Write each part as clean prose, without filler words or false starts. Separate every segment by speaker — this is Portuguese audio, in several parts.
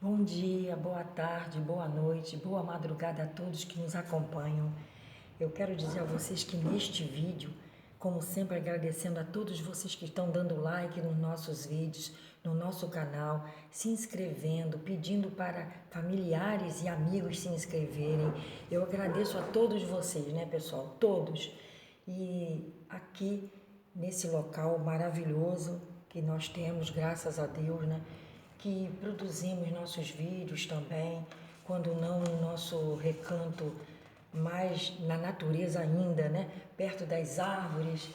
Speaker 1: Bom dia, boa tarde, boa noite, boa madrugada a todos que nos acompanham. Eu quero dizer a vocês que neste vídeo, como sempre agradecendo a todos vocês que estão dando like nos nossos vídeos, no nosso canal, se inscrevendo, pedindo para familiares e amigos se inscreverem. Eu agradeço a todos vocês, né, pessoal? Todos. E aqui nesse local maravilhoso que nós temos, graças a Deus, né? Que produzimos nossos vídeos também, quando não no nosso recanto, mais na natureza ainda, né? Perto das árvores.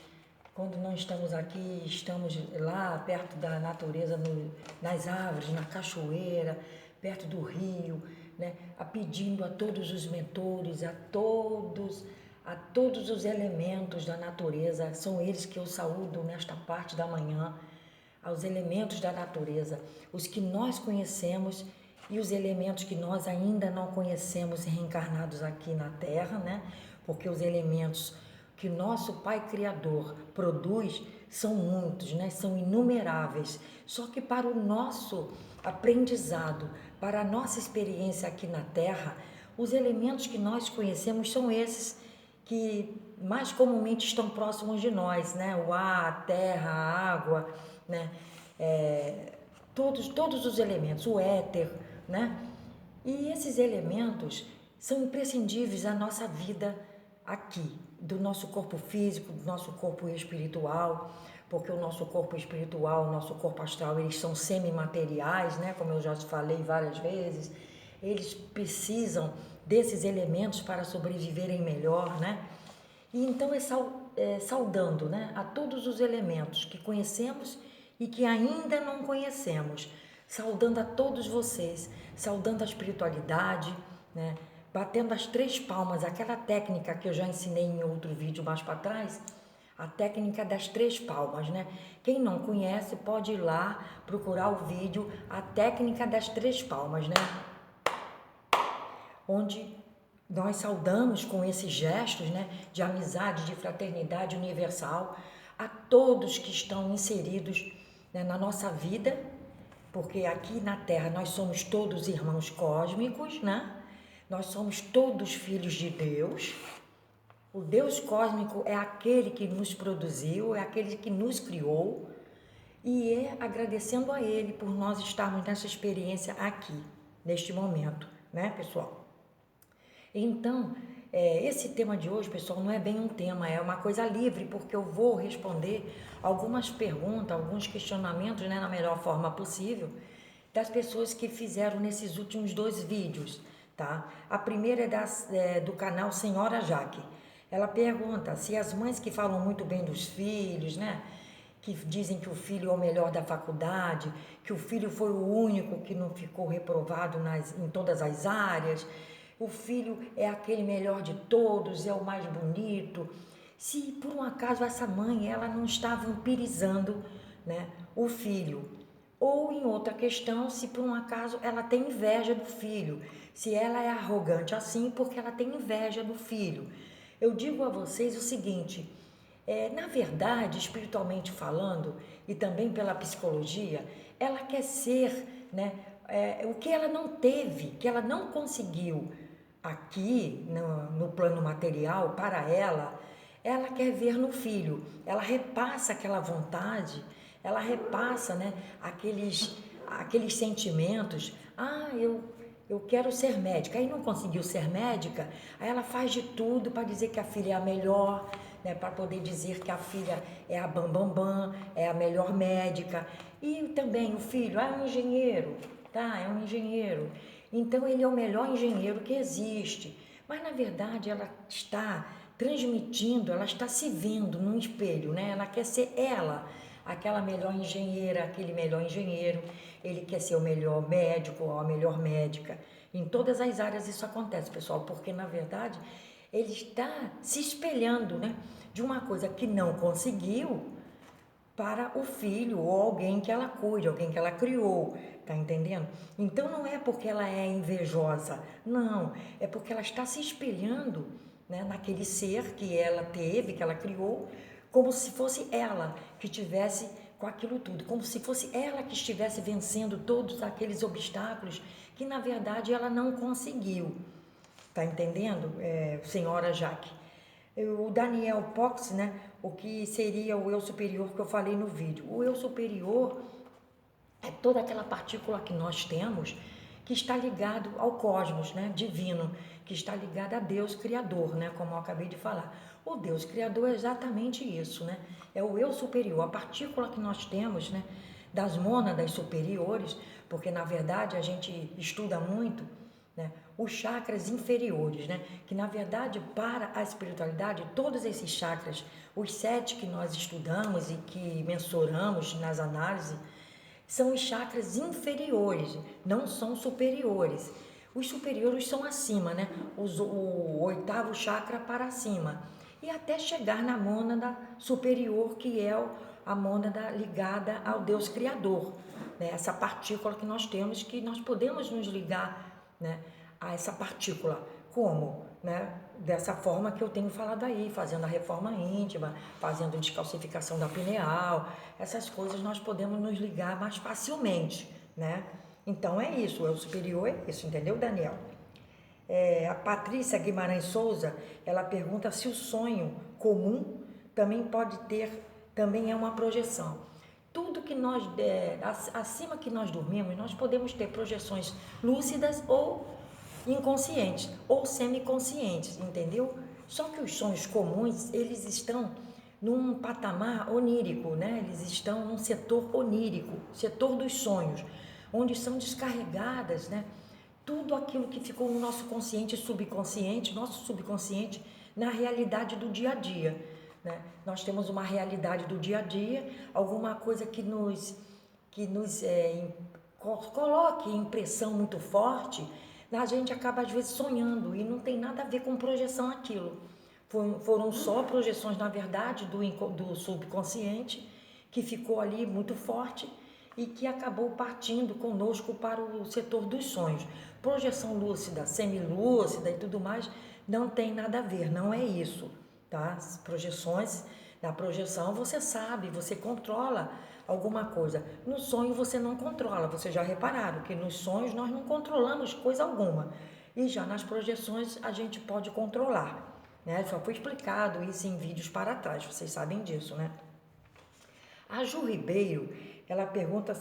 Speaker 1: Quando não estamos aqui, estamos lá perto da natureza, nas árvores, na cachoeira, perto do rio, né? Pedindo a todos os mentores, a todos os elementos da natureza, são eles que eu saúdo nesta parte da manhã, aos elementos da natureza, os que nós conhecemos e os elementos que nós ainda não conhecemos reencarnados aqui na Terra, né? Porque os elementos que nosso Pai Criador produz são muitos, né? São inumeráveis. Só que para o nosso aprendizado, para a nossa experiência aqui na Terra, os elementos que nós conhecemos são esses que mais comumente estão próximos de nós, né? O ar, a terra, a água, né? Todos os elementos, o éter, né? E esses elementos são imprescindíveis à nossa vida aqui, do nosso corpo físico, do nosso corpo espiritual, porque o nosso corpo espiritual, o nosso corpo astral, eles são semimateriais, né? Como eu já te falei várias vezes, eles precisam desses elementos para sobreviverem melhor, né? E então saudando, né, a todos os elementos que conhecemos e que ainda não conhecemos, saudando a todos vocês, saudando a espiritualidade, né, batendo as 3 palmas, aquela técnica que eu já ensinei em outro vídeo mais para trás, a técnica das 3 palmas, né? Quem não conhece pode ir lá procurar o vídeo, a técnica das 3 palmas, né? Onde nós saudamos com esses gestos, né, de amizade, de fraternidade universal, a todos que estão inseridos, né, na nossa vida, porque aqui na Terra nós somos todos irmãos cósmicos, né? Nós somos todos filhos de Deus. O Deus cósmico é aquele que nos produziu, é aquele que nos criou, e é agradecendo a Ele por nós estarmos nessa experiência aqui, neste momento, né, pessoal? Então, esse tema de hoje, pessoal, não é bem um tema, é uma coisa livre, porque eu vou responder algumas perguntas, alguns questionamentos, né, na melhor forma possível, das pessoas que fizeram nesses últimos 2 vídeos, tá? A primeira é do canal Senhora Jaque. Ela pergunta se as mães que falam muito bem dos filhos, né, que dizem que o filho é o melhor da faculdade, que o filho foi o único que não ficou reprovado em todas as áreas, o filho é aquele melhor de todos, é o mais bonito. Se por um acaso essa mãe ela não está vampirizando, né, o filho, ou em outra questão, se por um acaso ela tem inveja do filho, se ela é arrogante assim porque ela tem inveja do filho. Eu digo a vocês o seguinte, na verdade, espiritualmente falando, e também pela psicologia, ela quer ser, né, o que ela não teve, que ela não conseguiu aqui no plano material para ela quer ver no filho. Ela repassa aquela vontade, ela repassa, né, aqueles sentimentos. Eu quero ser médica. Aí não conseguiu ser médica, aí ela faz de tudo para dizer que a filha é a melhor, né, para poder dizer que a filha é a bambambam, é a melhor médica. E também o filho, é um engenheiro, tá? É um engenheiro. Então ele é o melhor engenheiro que existe. Mas na verdade ela está transmitindo, ela está se vendo num espelho, né? Ela quer ser ela, aquela melhor engenheira, aquele melhor engenheiro. Ele quer ser o melhor médico ou a melhor médica. Em todas as áreas isso acontece, pessoal, porque na verdade ele está se espelhando, né, de uma coisa que não conseguiu para o filho ou alguém que ela cuide, alguém que ela criou, tá entendendo? Então não é porque ela é invejosa, não, é porque ela está se espelhando, né, naquele ser que ela teve, que ela criou, como se fosse ela que tivesse com aquilo tudo, como se fosse ela que estivesse vencendo todos aqueles obstáculos que na verdade ela não conseguiu. Tá entendendo, senhora Jaque? O Daniel Pox, né? O que seria o eu superior que eu falei no vídeo? O eu superior é toda aquela partícula que nós temos que está ligado ao cosmos, né, divino, que está ligado a Deus Criador, né, como eu acabei de falar. O Deus Criador é exatamente isso, né? É o eu superior, a partícula que nós temos, né, das mônadas superiores, porque na verdade a gente estuda muito, né, os chakras inferiores, né, que na verdade para a espiritualidade todos esses chakras, os 7 que nós estudamos e que mensuramos nas análises, são os chakras inferiores, não são superiores. Os superiores são acima, né? O oitavo chakra para cima. E até chegar na mônada superior, que é a mônada ligada ao Deus Criador. Né? Essa partícula que nós temos, que nós podemos nos ligar, né, a essa partícula. Como? Né? Dessa forma que eu tenho falado aí, fazendo a reforma íntima, fazendo descalcificação da pineal, essas coisas nós podemos nos ligar mais facilmente, né? Então é isso, o eu superior é isso, entendeu, Daniel? A Patrícia Guimarães Souza, ela pergunta se o sonho comum também pode ter, também é uma projeção. Tudo que nós, acima que nós dormimos, nós podemos ter projeções lúcidas ou inconscientes ou semiconscientes, entendeu? Só que os sonhos comuns, eles estão num patamar onírico, né? Eles estão num setor onírico, setor dos sonhos, onde são descarregadas, né, tudo aquilo que ficou no nosso consciente e subconsciente, nosso subconsciente, na realidade do dia a dia, né? Nós temos uma realidade do dia a dia, alguma coisa que nos coloque impressão muito forte, a gente acaba às vezes sonhando e não tem nada a ver com projeção aquilo. Foram só projeções, na verdade, do subconsciente, que ficou ali muito forte e que acabou partindo conosco para o setor dos sonhos. Projeção lúcida, semilúcida e tudo mais, não tem nada a ver, não é isso, tá? As projeções, na projeção você sabe, você controla alguma coisa. No sonho você não controla, vocês já repararam que nos sonhos nós não controlamos coisa alguma. E já nas projeções a gente pode controlar, né? Já foi explicado isso em vídeos para trás, vocês sabem disso, né? A Ju Ribeiro, ela pergunta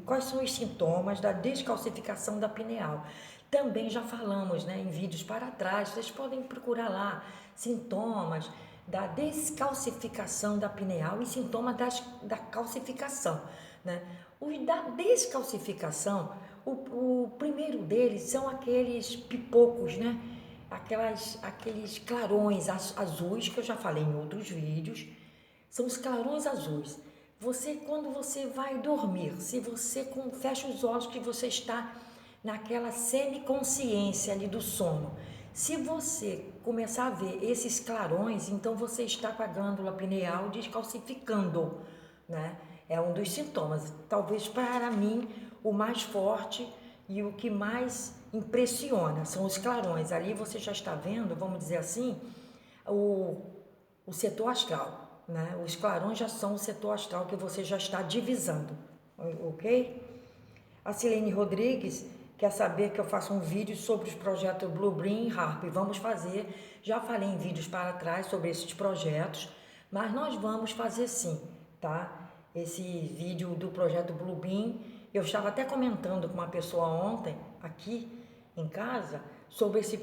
Speaker 1: quais são os sintomas da descalcificação da pineal. Também já falamos, né, em vídeos para trás, vocês podem procurar lá sintomas da descalcificação da pineal e sintomas da calcificação, né? Os da descalcificação, o primeiro deles são aqueles pipocos, né? Aqueles clarões azuis que eu já falei em outros vídeos, são os clarões azuis. Quando você vai dormir, se você fecha os olhos que você está naquela semiconsciência ali do sono, se você começar a ver esses clarões, então você está com a glândula pineal descalcificando, né? É um dos sintomas. Talvez para mim o mais forte e o que mais impressiona são os clarões. Ali você já está vendo, vamos dizer assim, o setor astral, né? Os clarões já são o setor astral que você já está divisando, ok? A Silene Rodrigues quer saber que eu faça um vídeo sobre os projetos Bluebeam e Harp. Vamos fazer, já falei em vídeos para trás sobre esses projetos, mas nós vamos fazer sim, tá? Esse vídeo do projeto Bluebeam, eu estava até comentando com uma pessoa ontem, aqui em casa, sobre esse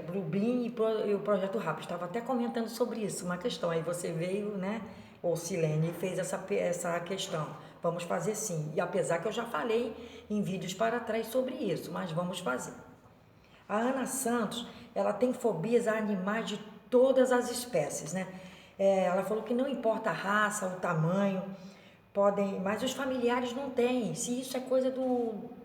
Speaker 1: Bluebeam e o projeto Harp. Estava até comentando sobre isso, uma questão. Aí você veio, né, o Silene, e fez essa questão. Vamos fazer sim. E apesar que eu já falei em vídeos para trás sobre isso, mas vamos fazer. A Ana Santos, ela tem fobias a animais de todas as espécies, né? Ela falou que não importa a raça, o tamanho, mas os familiares não têm. Se isso é coisa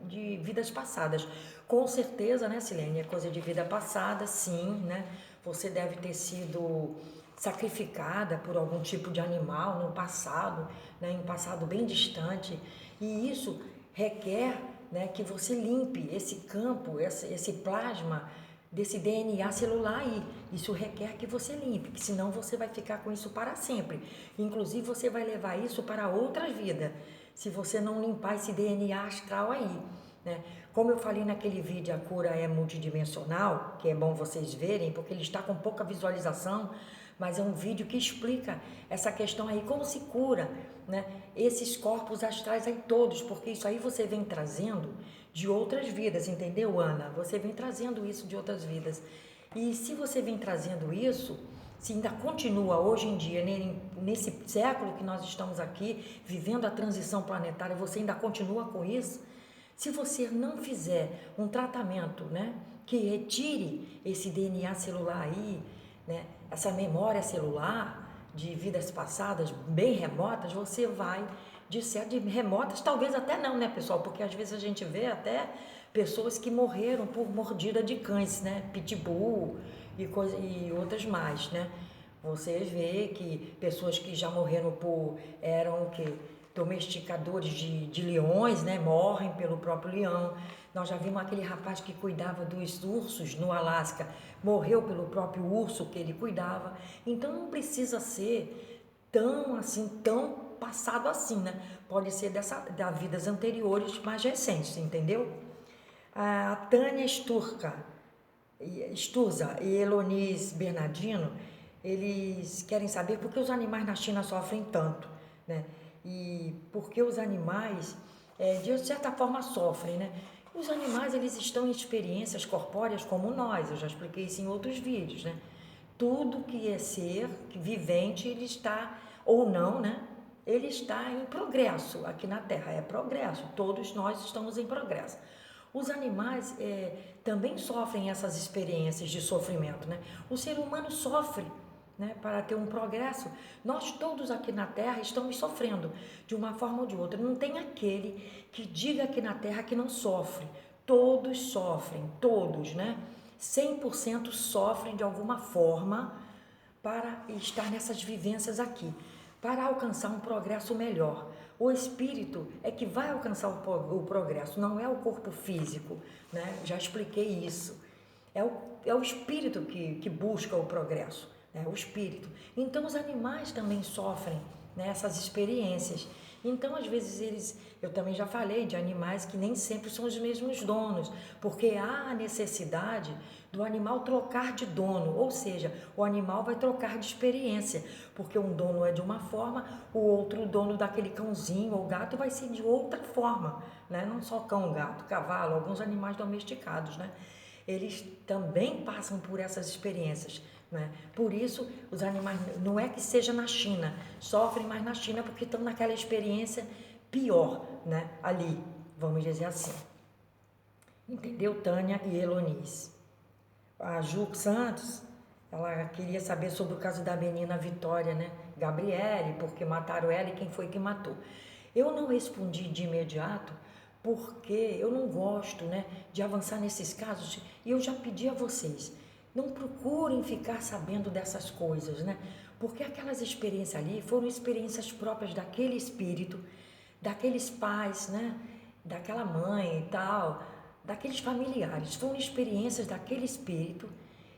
Speaker 1: de vidas passadas. Com certeza, né, Silene? É coisa de vida passada, sim, né? Você deve ter sido sacrificada por algum tipo de animal no passado, né, em um passado bem distante, e isso requer, né, que você limpe esse campo, esse plasma desse DNA celular aí. Isso requer que você limpe, que senão você vai ficar com isso para sempre. Inclusive, você vai levar isso para outra vida, se você não limpar esse DNA astral aí, né? Como eu falei naquele vídeo, a cura é multidimensional, que é bom vocês verem, porque ele está com pouca visualização, mas é um vídeo que explica essa questão aí, como se cura, né? Esses corpos astrais aí todos, porque isso aí você vem trazendo de outras vidas, entendeu, Ana? Você vem trazendo isso de outras vidas. E se você vem trazendo isso, se ainda continua hoje em dia, nesse século que nós estamos aqui, vivendo a transição planetária, você ainda continua com isso, se você não fizer um tratamento, né, que retire esse DNA celular aí, né, essa memória celular de vidas passadas bem remotas, você vai de remotas, talvez até não, né, pessoal? Porque às vezes a gente vê até pessoas que morreram por mordida de cães, né? Pitbull e outras mais, né? Você vê que pessoas que já morreram eram o quê? Domesticadores de leões, né? Morrem pelo próprio leão. Nós já vimos aquele rapaz que cuidava dos ursos no Alasca, morreu pelo próprio urso que ele cuidava. Então não precisa ser tão passado assim, né? Pode ser das vidas anteriores mais recentes, entendeu? A Tânia Sturza e Elonis Bernardino, eles querem saber por que os animais na China sofrem tanto, né? E por que os animais, de certa forma, sofrem, né? Os animais, eles estão em experiências corpóreas como nós, eu já expliquei isso em outros vídeos, né? Tudo que é ser vivente, ele está, ou não, né? Ele está em progresso aqui na Terra, é progresso, todos nós estamos em progresso. Os animais também sofrem essas experiências de sofrimento, né? O ser humano sofre, né, para ter um progresso. Nós todos aqui na Terra estamos sofrendo de uma forma ou de outra. Não tem aquele que diga aqui na Terra que não sofre. Todos sofrem, todos, né? 100% sofrem de alguma forma para estar nessas vivências aqui, para alcançar um progresso melhor. O espírito é que vai alcançar o progresso, não é o corpo físico, né? Já expliquei isso. É o espírito que busca o progresso, né? O espírito. Então, os animais também sofrem, né, essas experiências. Então, às vezes, eu também já falei de animais que nem sempre são os mesmos donos, porque há a necessidade do animal trocar de dono, ou seja, o animal vai trocar de experiência, porque um dono é de uma forma, o outro dono daquele cãozinho ou gato vai ser de outra forma, né? Não só cão, gato, cavalo, alguns animais domesticados, né? Eles também passam por essas experiências, né? Por isso, os animais, não é que seja na China, sofrem mais na China porque estão naquela experiência pior, né? Ali, vamos dizer assim. Entendeu, Tânia e Elonis? A Ju Santos, ela queria saber sobre o caso da menina Vitória, né? Gabriele, porque mataram ela e quem foi que matou. Eu não respondi de imediato porque eu não gosto, né, de avançar nesses casos e eu já pedi a vocês, não procurem ficar sabendo dessas coisas, né? Porque aquelas experiências ali foram experiências próprias daquele espírito, daqueles pais, né? Daquela mãe e tal, daqueles familiares. Foram experiências daquele espírito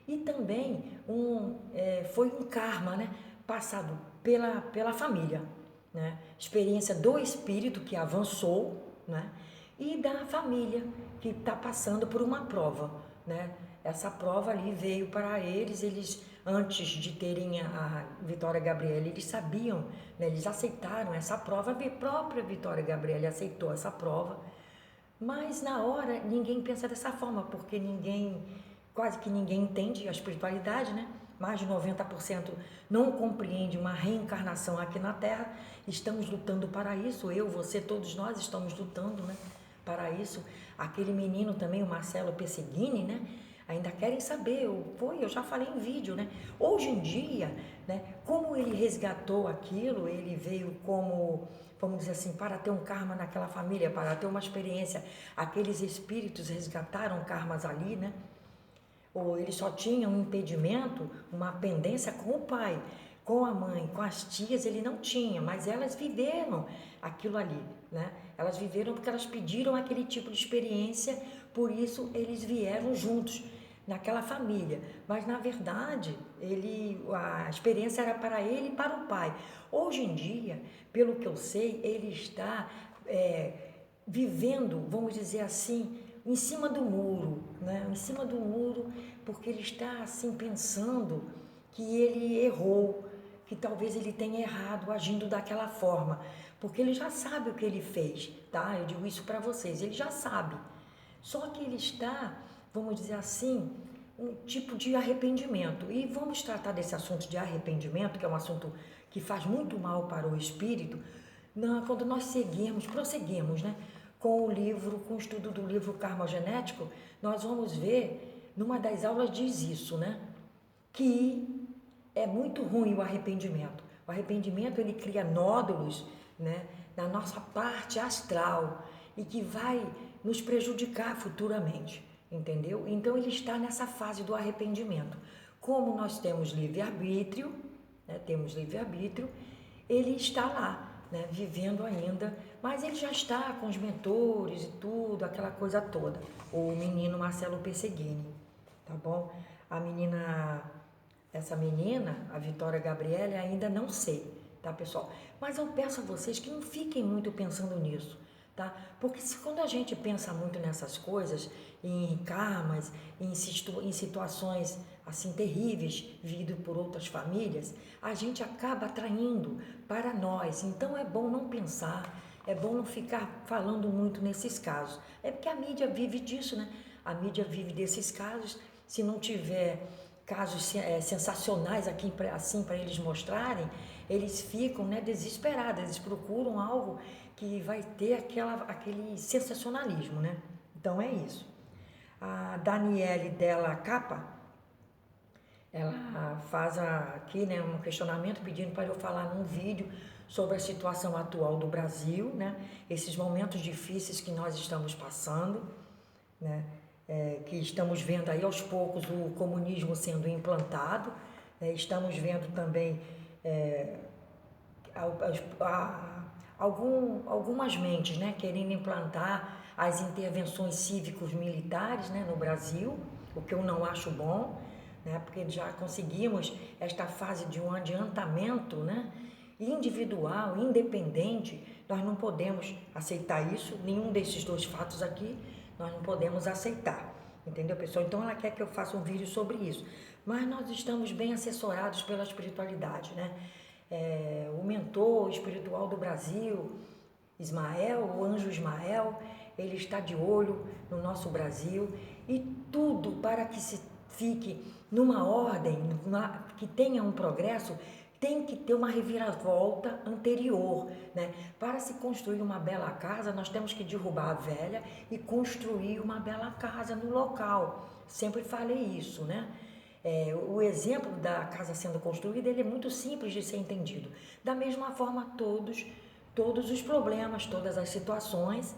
Speaker 1: e também foi um karma, né? Passado pela família, né? Experiência do espírito que avançou, né? E da família que está passando por uma prova, né? Essa prova ali veio para eles antes de terem a Vitória Gabriele, eles sabiam, né? Eles aceitaram essa prova, a própria Vitória Gabriele aceitou essa prova, mas na hora ninguém pensa dessa forma, porque quase que ninguém entende a espiritualidade, né? Mais de 90% não compreende uma reencarnação aqui na Terra. Estamos lutando para isso, eu, você, todos nós estamos lutando, né, para isso. Aquele menino também, o Marcelo Pesseguini, né? Ainda querem saber, eu já falei em vídeo, né? Hoje em dia, né, como ele resgatou aquilo, ele veio como, vamos dizer assim, para ter um karma naquela família, para ter uma experiência. Aqueles espíritos resgataram karmas ali, né? Ou ele só tinha um impedimento, uma pendência com o pai, com a mãe, com as tias, ele não tinha, mas elas viveram aquilo ali, né? Elas viveram porque elas pediram aquele tipo de experiência, por isso eles vieram juntos naquela família, mas na verdade a experiência era para ele e para o pai. Hoje em dia, pelo que eu sei, ele está vivendo, vamos dizer assim, em cima do muro, né? Em cima do muro, porque ele está assim pensando que ele errou, que talvez ele tenha errado agindo daquela forma, porque ele já sabe o que ele fez, tá? Eu digo isso para vocês, ele já sabe. Só que ele está, vamos dizer assim, um tipo de arrependimento. E vamos tratar desse assunto de arrependimento, que é um assunto que faz muito mal para o espírito, quando nós prosseguimos, né, com o estudo do livro Karma Genético, nós vamos ver, numa das aulas diz isso, né, que é muito ruim o arrependimento. O arrependimento, ele cria nódulos, né, na nossa parte astral e que vai nos prejudicar futuramente, entendeu? Então ele está nessa fase do arrependimento. Como nós temos livre-arbítrio, né, ele está lá, né, vivendo ainda, mas ele já está com os mentores e tudo, aquela coisa toda. O menino Marcelo Perseguini, tá bom? Essa menina, a Vitória Gabriela, ainda não sei, tá, pessoal? Mas eu peço a vocês que não fiquem muito pensando nisso, tá? Porque quando a gente pensa muito nessas coisas, em karmas, em situações assim terríveis vividas por outras famílias, a gente acaba atraindo para nós. Então é bom não pensar, é bom não ficar falando muito nesses casos. É porque a mídia vive disso, né? A mídia vive desses casos. Se não tiver casos sensacionais aqui assim para eles mostrarem, eles ficam, né, desesperados, eles procuram algo que vai ter aquele sensacionalismo, né? Então é isso. A Daniele Della Capa, ela faz aqui, né, um questionamento pedindo para eu falar num vídeo sobre a situação atual do Brasil, né? Esses momentos difíceis que nós estamos passando, né? Que estamos vendo aí aos poucos o comunismo sendo implantado, estamos vendo também algumas mentes, né, querendo implantar as intervenções cívicos militares, né, no Brasil, o que eu não acho bom, né, porque já conseguimos esta fase de um adiantamento, né, individual, independente. Nós não podemos aceitar isso, nenhum desses dois fatos aqui nós não podemos aceitar, entendeu, pessoal? Então ela quer que eu faça um vídeo sobre isso, mas nós estamos bem assessorados pela espiritualidade, né? O mentor espiritual do Brasil, Ismael, o anjo Ismael, ele está de olho no nosso Brasil e tudo para que se fique numa ordem, que tenha um progresso, tem que ter uma reviravolta anterior, né? Para se construir uma bela casa, nós temos que derrubar a velha e construir uma bela casa no local. Sempre falei isso, né? O exemplo da casa sendo construída, ele é muito simples de ser entendido. Da mesma forma, todos os problemas, todas as situações,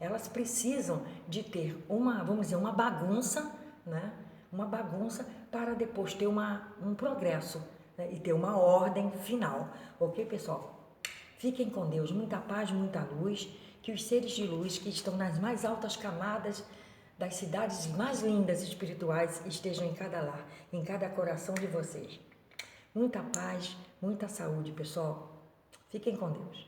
Speaker 1: elas precisam de ter vamos dizer, uma bagunça, né? Uma bagunça para depois ter um progresso, né? E ter uma ordem final. Ok, pessoal? Fiquem com Deus, muita paz, muita luz, que os seres de luz que estão nas mais altas camadas das cidades mais lindas espirituais estejam em cada lar, em cada coração de vocês. Muita paz, muita saúde, pessoal. Fiquem com Deus.